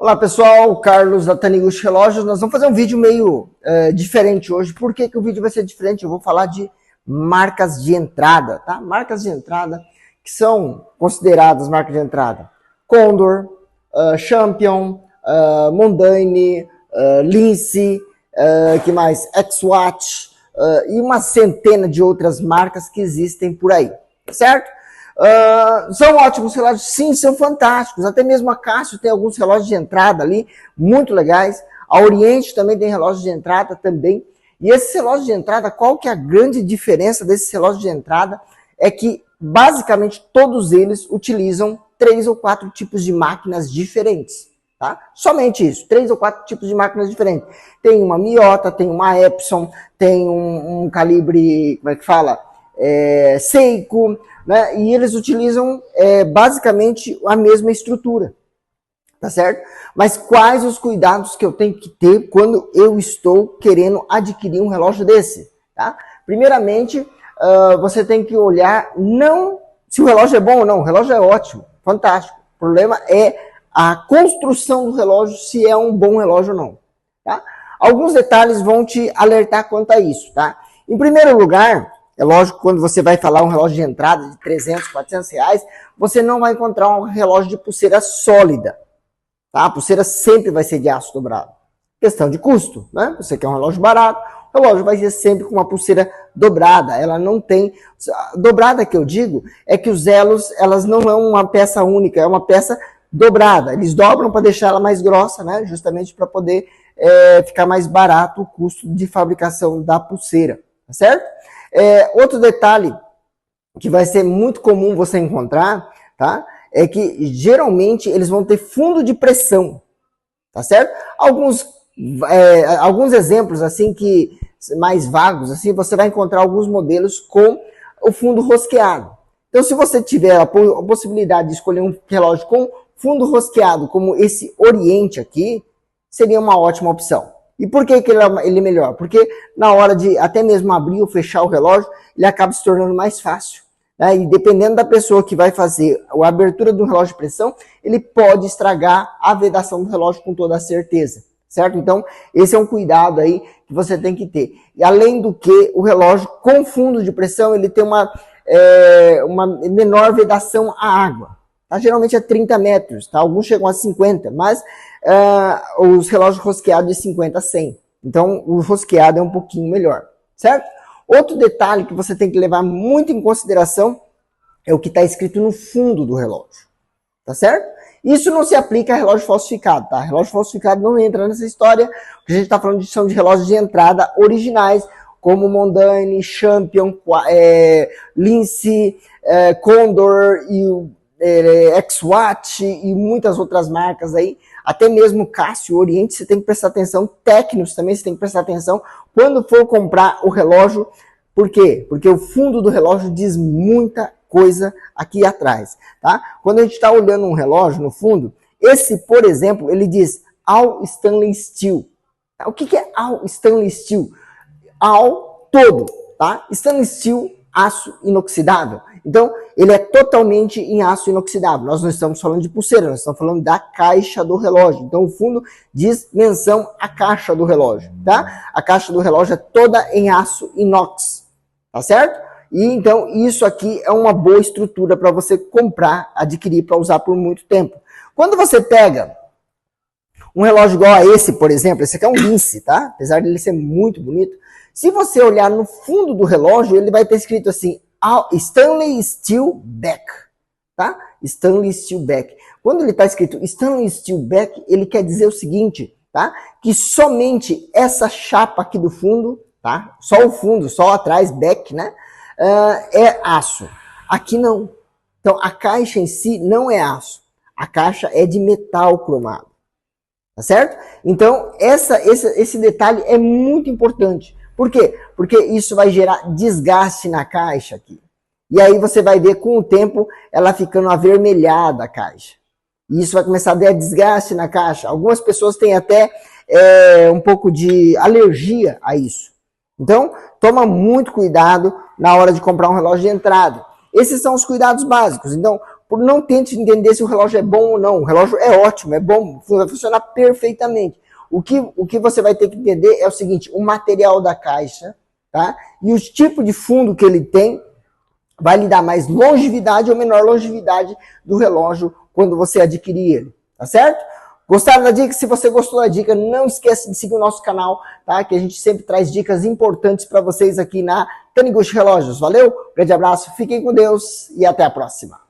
Olá pessoal, Carlos da Taniguchi Relógios. Nós vamos fazer um vídeo meio diferente hoje. Por que o vídeo vai ser diferente? Eu vou falar de marcas de entrada, tá? Marcas de entrada que são consideradas marcas de entrada. Condor, Champion, Mondane, Lince, que mais? X-Watch e uma centena de outras marcas que existem por aí, certo? São ótimos relógios, sim, são fantásticos. Até mesmo a Casio tem alguns relógios de entrada ali, muito legais. A Oriente também tem relógios de entrada também. E esses relógios de entrada, qual que é a grande diferença desses relógios de entrada? É que, basicamente, todos eles utilizam 3 ou 4 tipos de máquinas diferentes. Tá? Somente isso, 3 ou 4 tipos de máquinas diferentes. Tem uma Miyota, tem uma Epson, tem um calibre, como é que fala? Seiko, né? E eles utilizam basicamente a mesma estrutura, tá certo? Mas quais os cuidados que eu tenho que ter quando eu estou querendo adquirir um relógio desse, tá? Primeiramente, você tem que olhar não se o relógio é bom ou não. O relógio é ótimo, fantástico. O problema é a construção do relógio, se é um bom relógio ou não, tá? Alguns detalhes vão te alertar quanto a isso, tá? Em primeiro lugar, é lógico que quando você vai falar um relógio de entrada de 300, 400 reais, você não vai encontrar um relógio de pulseira sólida, tá? A pulseira sempre vai ser de aço dobrado. Questão de custo, né? Você quer um relógio barato, o relógio vai ser sempre com uma pulseira dobrada. Ela não tem... Dobrada que eu digo é que os elos, elas não é uma peça única, é uma peça dobrada. Eles dobram para deixar ela mais grossa, né? Justamente para poder ficar mais barato o custo de fabricação da pulseira, tá certo? Outro detalhe que vai ser muito comum você encontrar, tá? É que geralmente eles vão ter fundo de pressão, tá certo? Alguns exemplos assim que mais vagos, assim, você vai encontrar alguns modelos com o fundo rosqueado. Então, se você tiver a possibilidade de escolher um relógio com fundo rosqueado, como esse Oriente aqui, seria uma ótima opção. E por que ele é melhor? Porque na hora de até mesmo abrir ou fechar o relógio, ele acaba se tornando mais fácil, né? E dependendo da pessoa que vai fazer a abertura do relógio de pressão, ele pode estragar a vedação do relógio com toda a certeza, certo? Então, esse é um cuidado aí que você tem que ter. E além do que, o relógio com fundo de pressão, ele tem uma menor vedação à água. Tá? Geralmente é 30 metros, tá? Alguns chegam a 50, mas os relógios rosqueados de 50 a 100. Então, o rosqueado é um pouquinho melhor, certo? Outro detalhe que você tem que levar muito em consideração é o que está escrito no fundo do relógio, tá certo? Isso não se aplica a relógio falsificado, tá? Relógio falsificado não entra nessa história, porque a gente está falando são de relógios de entrada originais, como Mondane, Champion, Lince, Condor e X-Watch e muitas outras marcas aí, até mesmo Casio, Oriente, você tem que prestar atenção, Tecnos também você tem que prestar atenção quando for comprar o relógio. Por quê? Porque o fundo do relógio diz muita coisa aqui atrás, tá? Quando a gente está olhando um relógio no fundo, esse, por exemplo, ele diz All Stainless Steel. O que é All Stainless Steel? All, todo, tá? Stainless Steel, aço inoxidável. Então, ele é totalmente em aço inoxidável. Nós não estamos falando de pulseira, nós estamos falando da caixa do relógio. Então, o fundo diz menção à caixa do relógio, tá? A caixa do relógio é toda em aço inox, tá certo? E então, isso aqui é uma boa estrutura para você comprar, adquirir, para usar por muito tempo. Quando você pega um relógio igual a esse, por exemplo, esse aqui é um Lince, tá? Apesar de ele ser muito bonito, se você olhar no fundo do relógio, ele vai ter escrito assim, Stainless Steel Back, tá? Stainless Steel Back. Quando ele está escrito Stainless Steel Back, ele quer dizer o seguinte, tá? Que somente essa chapa aqui do fundo, tá? Só o fundo, só atrás, back, né? É aço. Aqui não. Então, a caixa em si não é aço. A caixa é de metal cromado. Tá certo? Então, esse detalhe é muito importante. Por quê? Porque isso vai gerar desgaste na caixa aqui. E aí você vai ver com o tempo ela ficando avermelhada a caixa. E isso vai começar a dar desgaste na caixa. Algumas pessoas têm até um pouco de alergia a isso. Então, toma muito cuidado na hora de comprar um relógio de entrada. Esses são os cuidados básicos. Então, não tente entender se o relógio é bom ou não. O relógio é ótimo, é bom, vai funcionar perfeitamente. O que você vai ter que entender é o seguinte, o material da caixa, tá? E o tipo de fundo que ele tem vai lhe dar mais longevidade ou menor longevidade do relógio quando você adquirir ele, tá certo? Gostaram da dica? Se você gostou da dica, não esqueça de seguir o nosso canal, tá? Que a gente sempre traz dicas importantes para vocês aqui na Taniguchi Relógios. Valeu? Grande abraço, fiquem com Deus e até a próxima.